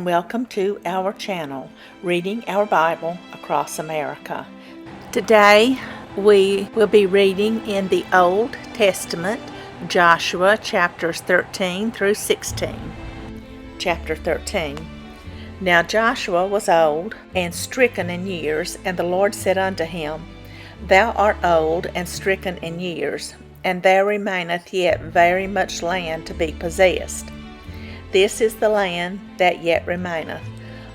Welcome to our channel, Reading Our Bible Across America. Today we will be reading in the Old Testament, Joshua chapters 13 through 16. Chapter 13. Now Joshua was old and stricken in years, and the Lord said unto him, Thou art old and stricken in years, and there remaineth yet very much land to be possessed. This is the land that yet remaineth,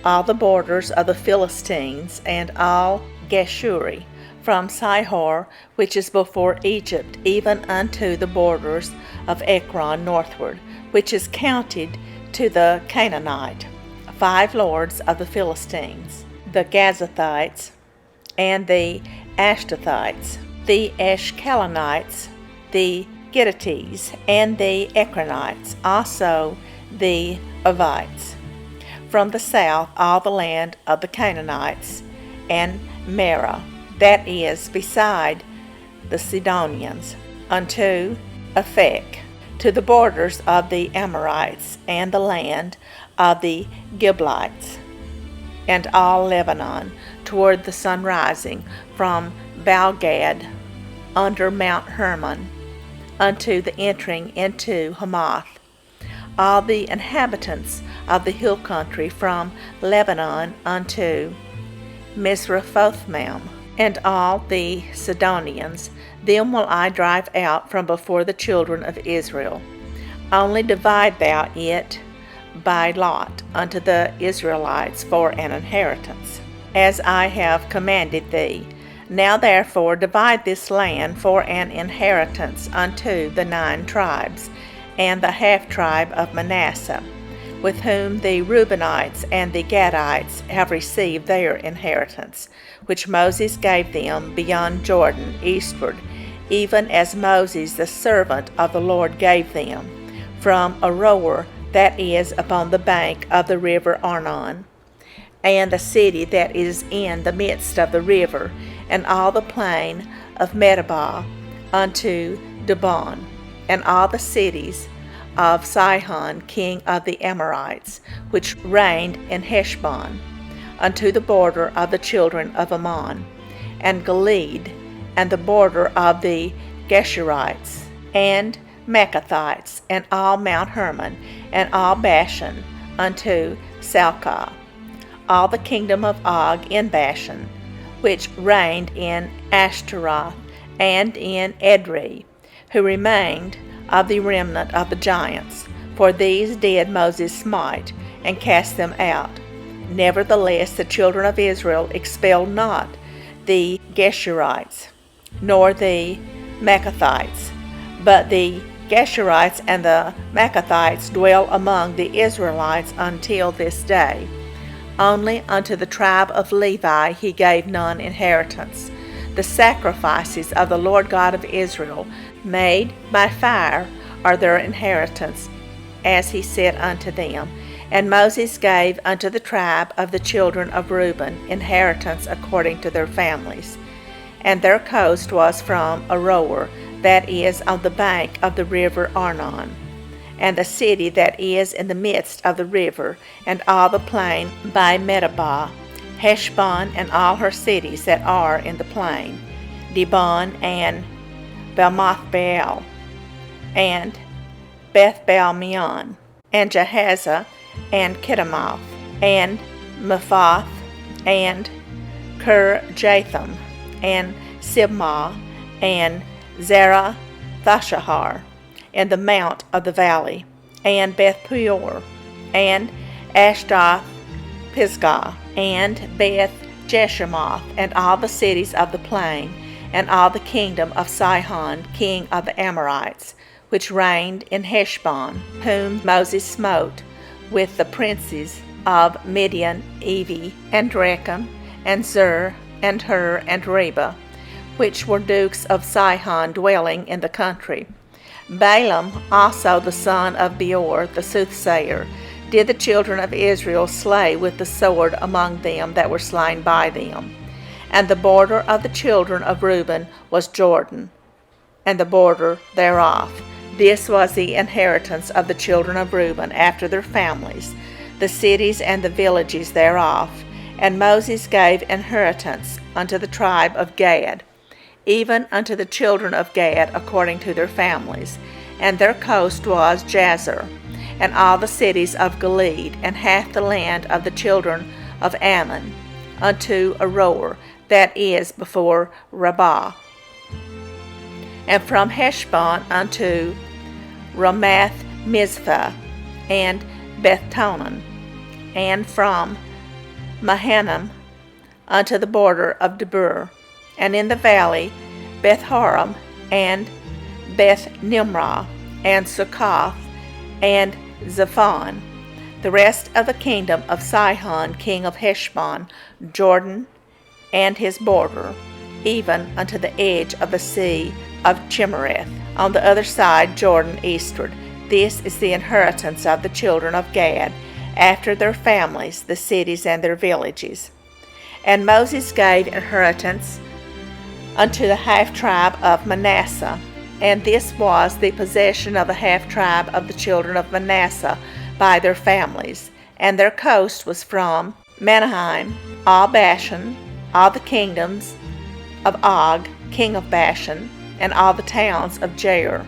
all the borders of the Philistines, and all Geshuri, from Sihor, which is before Egypt, even unto the borders of Ekron northward, which is counted to the Canaanite, 5 lords of the Philistines, the Gazathites, and the Ashdothites, the Ashkelonites, the Gittites, and the Ekronites, also the Avites. From the south, all the land of the Canaanites, and Merah, that is, beside the Sidonians, unto Aphek, to the borders of the Amorites, and the land of the Giblites, and all Lebanon, toward the sun rising, from Baalgad, under Mount Hermon, unto the entering into Hamath, all the inhabitants of the hill country from Lebanon unto Misrephothmaim, and all the Sidonians, them will I drive out from before the children of Israel. Only divide thou it by lot unto the Israelites for an inheritance, as I have commanded thee. Now therefore divide this land for an inheritance unto the 9 tribes, and the half-tribe of Manasseh, with whom the Reubenites and the Gadites have received their inheritance, which Moses gave them beyond Jordan eastward, even as Moses the servant of the Lord gave them, from Aroer, that is, upon the bank of the river Arnon, and the city that is in the midst of the river, and all the plain of Medeba unto Dibon, and all the cities of Sihon king of the Amorites, which reigned in Heshbon, unto the border of the children of Ammon, and Gilead, and the border of the Geshurites, and Maccathites, and all Mount Hermon, and all Bashan, unto Salcah, all the kingdom of Og in Bashan, which reigned in Ashtaroth, and in Edrei, who remained of the remnant of the giants, for these did Moses smite, and cast them out. Nevertheless the children of Israel expelled not the Geshurites, nor the Maccathites, but the Geshurites and the Maccathites dwell among the Israelites until this day. Only unto the tribe of Levi he gave none inheritance. The sacrifices of the Lord God of Israel, made by fire, are their inheritance, as he said unto them. And Moses gave unto the tribe of the children of Reuben inheritance according to their families. And their coast was from Aroer, that is, on the bank of the river Arnon, and the city that is in the midst of the river, and all the plain by Medeba, Heshbon, and all her cities that are in the plain, Dibon, and Belmoth-baal, and Beth-baal-meon, and Jahaza, and Kedemoth, and Mephath, and Kirjathim, and Sibmah, and Zerah-thashahar, and the mount of the valley, and Beth-peor, and Ashdoth-pisgah, and Beth-jeshemoth, and all the cities of the plain, and all the kingdom of Sihon king of the Amorites, which reigned in Heshbon, whom Moses smote with the princes of Midian, Evi, and Rechem, and Zur, and Hur, and Reba, which were dukes of Sihon dwelling in the country. Balaam also the son of Beor, the soothsayer, did the children of Israel slay with the sword among them that were slain by them. And the border of the children of Reuben was Jordan, and the border thereof. This was the inheritance of the children of Reuben after their families, the cities and the villages thereof. And Moses gave inheritance unto the tribe of Gad, even unto the children of Gad according to their families. And their coast was Jazer, and all the cities of Gilead, and half the land of the children of Ammon, unto Aroer, that is before Rabbah, and from Heshbon unto Ramath Mizpah, and Bethtonan, and from Mahanaim unto the border of Debir, and in the valley Beth-horon, and Beth-nimrah, and Succoth, and Zephon, the rest of the kingdom of Sihon king of Heshbon, Jordan, and his border, even unto the edge of the sea of Chimereth, on the other side Jordan eastward. This is the inheritance of the children of Gad, after their families, the cities and their villages. And Moses gave inheritance unto the half-tribe of Manasseh, and this was the possession of the half-tribe of the children of Manasseh by their families. And their coast was from Manaheim, all Bashan, all the kingdoms of Og, king of Bashan, and all the towns of Jair,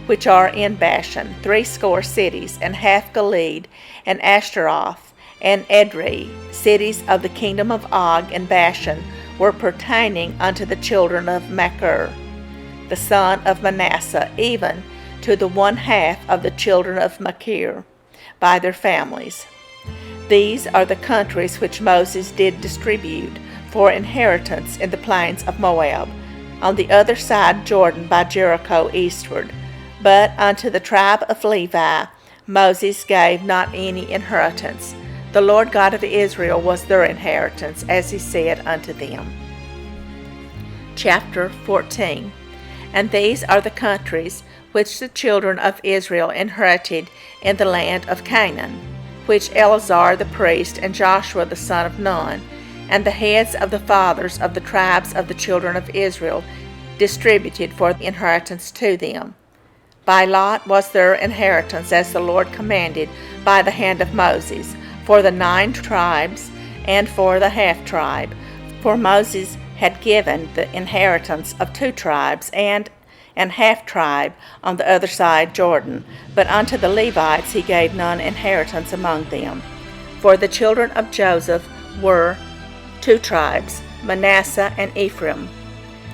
which are in Bashan, 80 cities, and half Gilead, and Ashtaroth, and Edrei, cities of the kingdom of Og and Bashan, were pertaining unto the children of Machir, the son of Manasseh, even to the 1/2 of the children of Machir, by their families. These are the countries which Moses did distribute for inheritance in the plains of Moab, on the other side Jordan by Jericho eastward. But unto the tribe of Levi Moses gave not any inheritance. The Lord God of Israel was their inheritance, as he said unto them. Chapter 14. And these are the countries which the children of Israel inherited in the land of Canaan, which Eleazar the priest and Joshua the son of Nun, and the heads of the fathers of the tribes of the children of Israel distributed for the inheritance to them. By lot was their inheritance, as the Lord commanded by the hand of Moses, for the 9 tribes and for the half-tribe. For Moses had given the inheritance of 2 tribes and an half-tribe on the other side Jordan, but unto the Levites he gave none inheritance among them. For the children of Joseph were 2 tribes, Manasseh and Ephraim.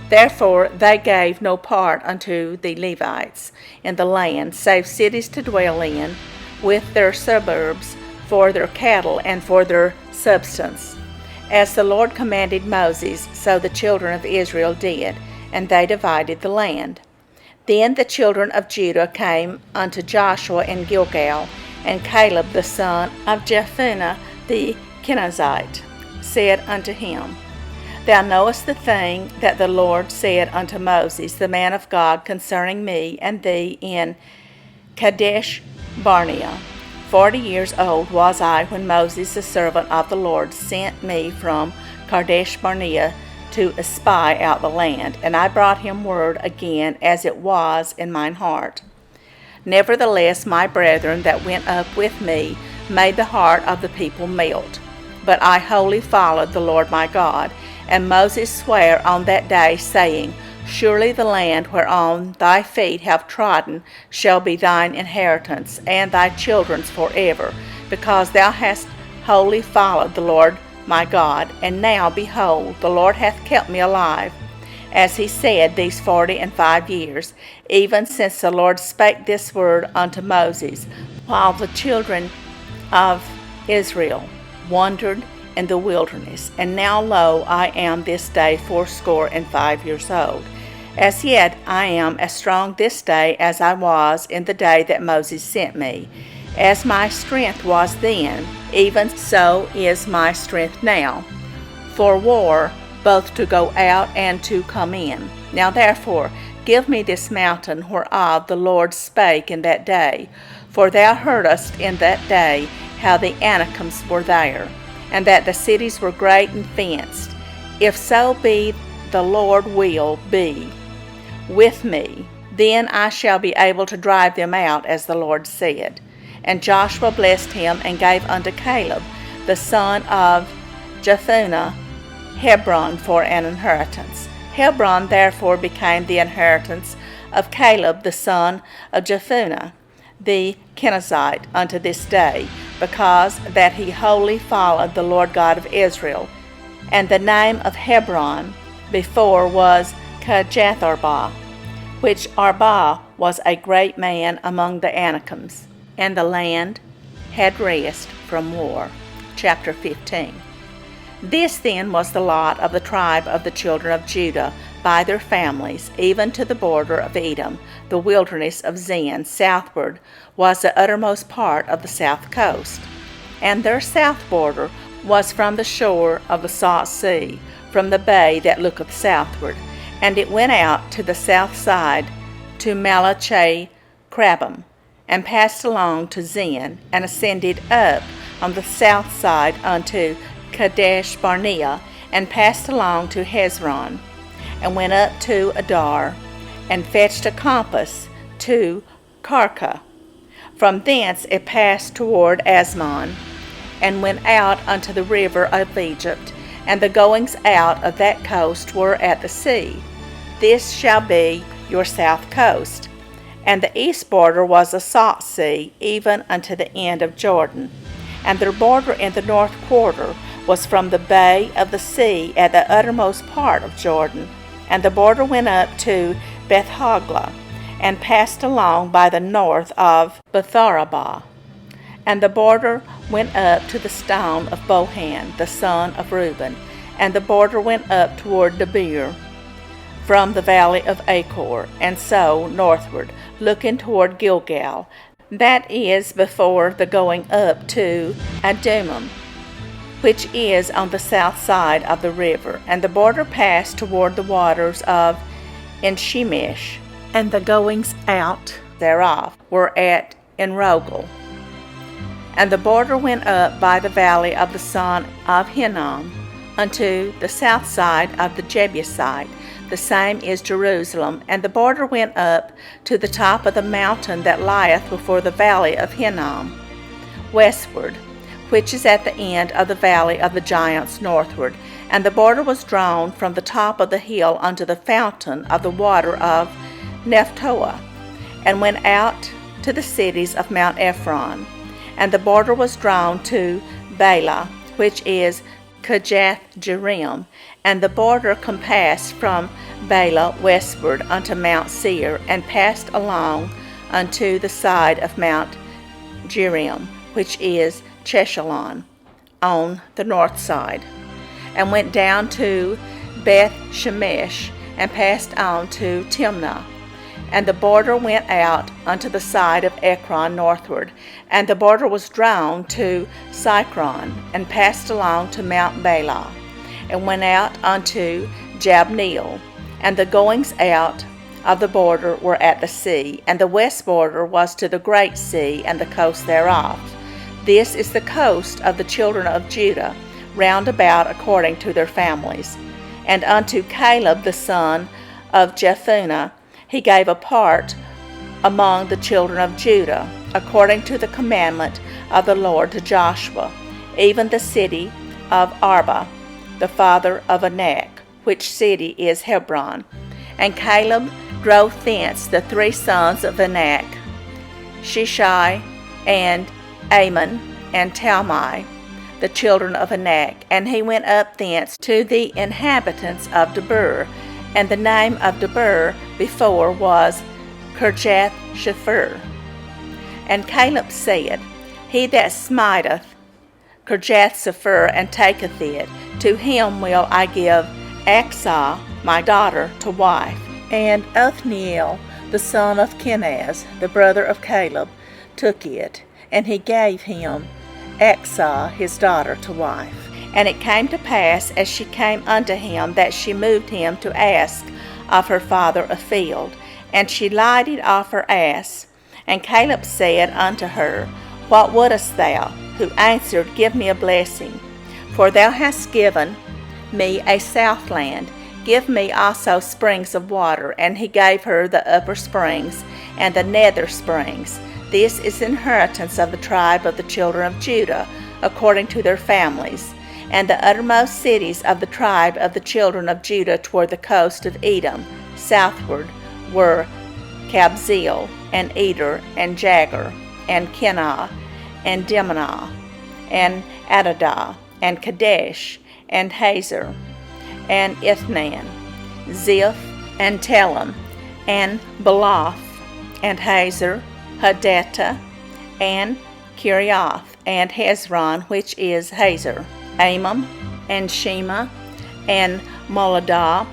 Therefore they gave no part unto the Levites in the land, save cities to dwell in, with their suburbs for their cattle and for their substance. As the Lord commanded Moses, so the children of Israel did, and they divided the land. Then the children of Judah came unto Joshua in Gilgal, and Caleb the son of Jephunneh the Kenizzite said unto him, Thou knowest the thing that the Lord said unto Moses, the man of God, concerning me and thee in Kadesh Barnea. 40 years old was I when Moses the servant of the Lord sent me from Kadesh Barnea to espy out the land, and I brought him word again as it was in mine heart. Nevertheless my brethren that went up with me made the heart of the people melt. But I wholly followed the Lord my God. And Moses sware on that day, saying, Surely the land whereon thy feet have trodden shall be thine inheritance, and thy children's forever, because thou hast wholly followed the Lord my God. And now, behold, the Lord hath kept me alive, as he said, these 45 years, even since the Lord spake this word unto Moses, while the children of Israel wandered in the wilderness. And now, lo, I am this day 85 years old. As yet I am as strong this day as I was in the day that Moses sent me. As my strength was then, even so is my strength now, for war, both to go out and to come in. Now therefore, give me this mountain whereof the Lord spake in that day, for thou heardest in that day how the Anakims were there, and that the cities were great and fenced. If so be the Lord will be with me, then I shall be able to drive them out, as the Lord said. And Joshua blessed him, and gave unto Caleb, the son of Jephunneh, Hebron for an inheritance. Hebron therefore became the inheritance of Caleb the son of Jephunneh, the Kenizzite, unto this day, because that he wholly followed the Lord God of Israel. And the name of Hebron before was Kirjatharba, which Arba was a great man among the Anakims, and the land had rest from war. Chapter 15. This then was the lot of the tribe of the children of Judah by their families, even to the border of Edom. The wilderness of Zin southward was the uttermost part of the south coast, and their south border was from the shore of the Salt Sea, from the bay that looketh southward, and it went out to the south side to Malachai Krabim, and passed along to Zin, and ascended up on the south side unto Kadesh Barnea, and passed along to Hezron, and went up to Adar, and fetched a compass to Karka. From thence it passed toward Asmon, and went out unto the river of Egypt, and the goings out of that coast were at the sea. This shall be your south coast. And the east border was the Salt Sea, even unto the end of Jordan. And their border in the north quarter was from the bay of the sea at the uttermost part of Jordan. And the border went up to Beth-hoglah, and passed along by the north of Betharabah. And the border went up to the stone of Bohan, the son of Reuben. And the border went up toward Debir, from the valley of Achor, and so northward, looking toward Gilgal, that is before the going up to Adumim, which is on the south side of the river. And the border passed toward the waters of Enshemesh, and the goings out thereof were at Enrogel. And the border went up by the valley of the son of Hinnom unto the south side of the Jebusite. The same is Jerusalem. And the border went up to the top of the mountain that lieth before the valley of Hinnom, westward, which is at the end of the valley of the giants northward. And the border was drawn from the top of the hill unto the fountain of the water of Nephtoah, and went out to the cities of Mount Ephron. And the border was drawn to Bela, which is Kirjath-jearim, and the border compassed from Bela westward unto Mount Seir, and passed along unto the side of Mount Jearim, which is Cheshalon, on the north side, and went down to Beth-shemesh, and passed on to Timnah. And the border went out unto the side of Ekron northward, and the border was drawn to Sychron, and passed along to Mount Bala, and went out unto Jabneel. And the goings out of the border were at the sea, and the west border was to the great sea, and the coast thereof. This is the coast of the children of Judah, round about according to their families. And unto Caleb the son of Jephunneh he gave a part among the children of Judah, according to the commandment of the Lord to Joshua, even the city of Arba, the father of Anak, which city is Hebron. And Caleb drove thence the three sons of Anak, Shishai, and Ammon, and Talmai, the children of Anak. And he went up thence to the inhabitants of Debir, and the name of Debir before was Kirjath-shepher. And Caleb said, He that smiteth Kirjath-shepher and taketh it, to him will I give Achsah my daughter to wife. And Othniel the son of Kenaz, the brother of Caleb, took it, and he gave him Achsah his daughter to wife. And it came to pass, as she came unto him, that she moved him to ask of her father a field. And she lighted off her ass. And Caleb said unto her, What wouldest thou? Who answered, Give me a blessing. For thou hast given me a southland. Give me also springs of water. And he gave her the upper springs and the nether springs. This is the inheritance of the tribe of the children of Judah, according to their families. And the uttermost cities of the tribe of the children of Judah toward the coast of Edom, southward, were Kabzeel, and Eder, and Jagur, and Kenah, and Dimnah, and Adadah, and Kadesh, and Hazer, and Ithnan, Ziph, and Telem, and Beloth, and Hazer, Hadattah, and Kiriath, and Hezron, which is Hazer, Amam, and Shema, and Moladah,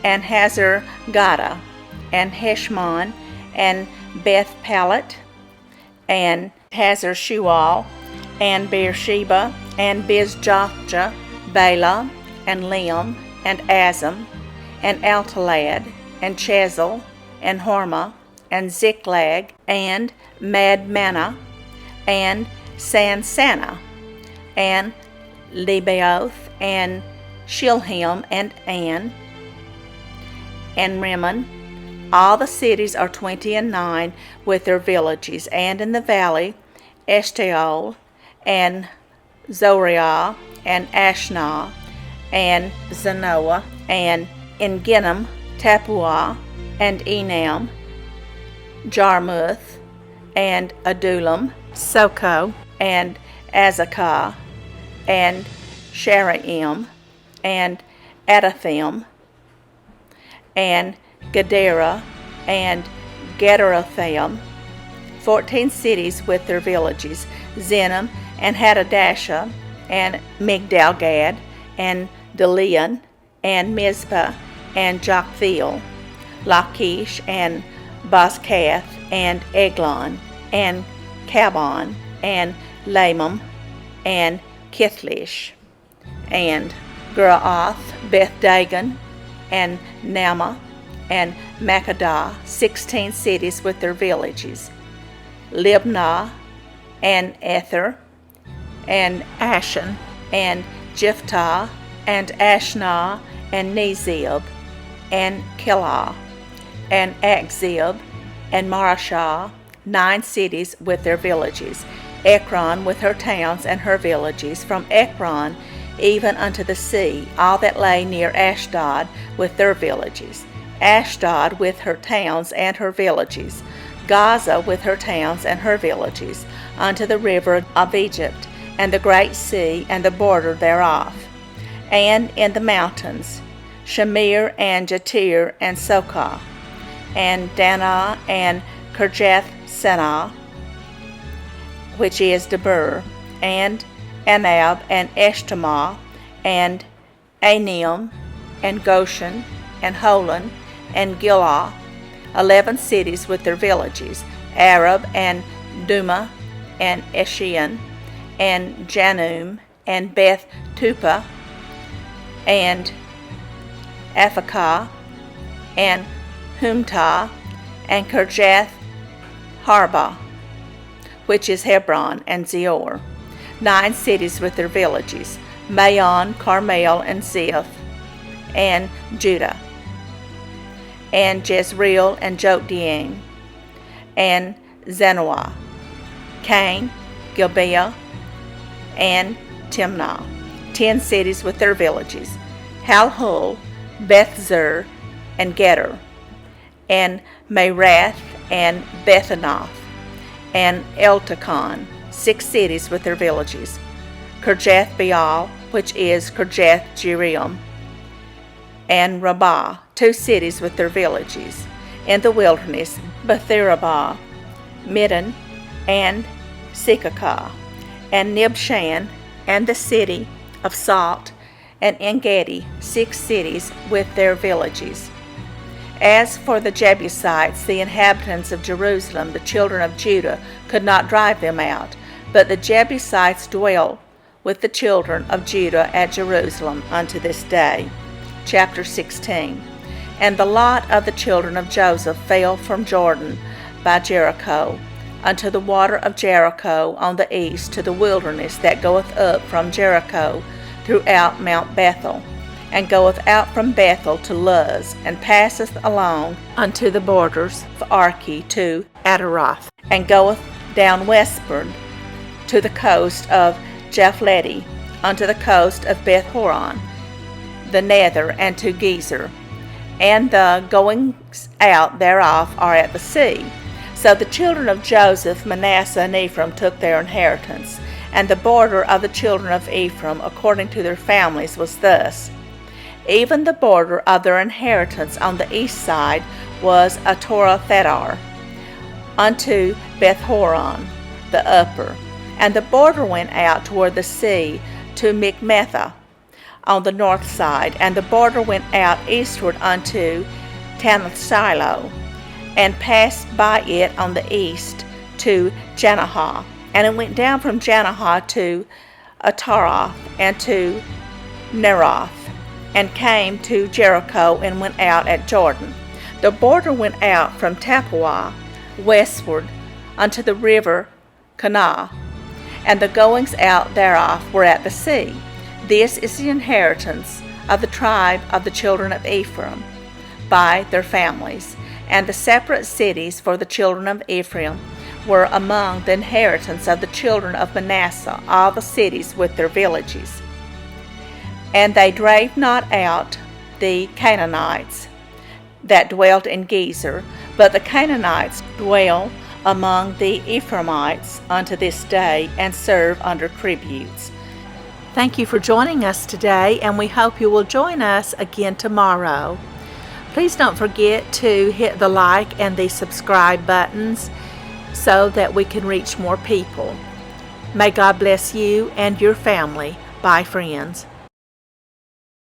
and Hazar Gada, and Heshmon, and Beth Palet, and Hazar Shual, and Beersheba, and Bizjothjah, Bela, and Lim, and Azam, and Altalad, and Chezel, and Hormah, and Ziklag, and Madmanah, and Sansannah, and Lebaoth, and Shilhim, and An, and Rimmon. All the cities are 29 with their villages, and in the valley Eshtaol, and Zoriah, and Ashnah, and Zanoah, and Enginnim, Tappuah, and Enam, Jarmuth, and Adullam, Soko, and Azekah, and Sharaim, and Adathim, and Gadara, and Gederathim, 14 cities with their villages, Zenim, and Hadadashah, and Migdalgad, and Delian, and Mizpah, and Joktheel, Lachish, and Bozkath, and Eglon, and Cabon, and Lamam, and Kithlish, and Geraoth, Beth Dagon, and Naamah, and Makkedah, 16 cities with their villages, Libnah, and Ether, and Ashan, and Jephthah, and Ashnah, and Nezib, and Keilah, and Achzib, and Marashah, 9 cities with their villages, Ekron with her towns and her villages, from Ekron even unto the sea, all that lay near Ashdod with their villages, Ashdod with her towns and her villages, Gaza with her towns and her villages, unto the river of Egypt, and the great sea, and the border thereof, and in the mountains, Shamir, and Jatir, and Sokah, and Danah, and Kirjath Senah, which is Debir, and Anab, and Eshtemoa, and Anim, and Goshen, and Holon, and Gilah, 11 cities with their villages, Arab, and Duma, and Eshion, and Janum, and Beth Tupah, and Aphekah, and Humtah, and Kirjath Harbah, which is Hebron, and Zior, 9 cities with their villages, Maon, Carmel, and Ziph, and Judah, and Jezreel, and Jokdeam, and Zanoah, Cain, Gibeah, and Timnah, 10 cities with their villages, Halhul, Bethzer, and Geder, and Merath, and Bethanoth, and Eltekon, 6 cities with their villages, Kirjath Baal, which is Kirjath Jearim, and Rabbah, 2 cities with their villages, in the wilderness, Betherabah, Middin, and Sekakah, and Nibshan, and the city of Salt, and Engedi, 6 cities with their villages. As for the Jebusites, the inhabitants of Jerusalem, the children of Judah, could not drive them out, but the Jebusites dwell with the children of Judah at Jerusalem unto this day. Chapter 16. And the lot of the children of Joseph fell from Jordan by Jericho unto the water of Jericho on the east, to the wilderness that goeth up from Jericho throughout Mount Bethel, and goeth out from Bethel to Luz, and passeth along unto the borders of Archi to Adaroth, and goeth down westward to the coast of Japhleti, unto the coast of Beth Horon, the nether, and to Gezer. And the goings out thereof are at the sea. So the children of Joseph, Manasseh, and Ephraim took their inheritance. And the border of the children of Ephraim, according to their families, was thus. Even the border of their inheritance on the east side was a Torah Thedar, unto Beth Horon, the upper. And the border went out toward the sea to Mikmetha on the north side, and the border went out eastward unto Tanath-Shiloh, and passed by it on the east to Janahah. And it went down from Janahah to Ataroth, and to Neroth, and came to Jericho, and went out at Jordan. The border went out from Tappuah westward unto the river Kanah, and the goings out thereof were at the sea. This is the inheritance of the tribe of the children of Ephraim by their families. And the separate cities for the children of Ephraim were among the inheritance of the children of Manasseh, all the cities with their villages. And they drave not out the Canaanites that dwelt in Gezer, but the Canaanites dwell among the Ephraimites unto this day, and serve under tributes. Thank you for joining us today, and we hope you will join us again tomorrow. Please don't forget to hit the like and the subscribe buttons so that we can reach more people. May God bless you and your family. Bye, friends.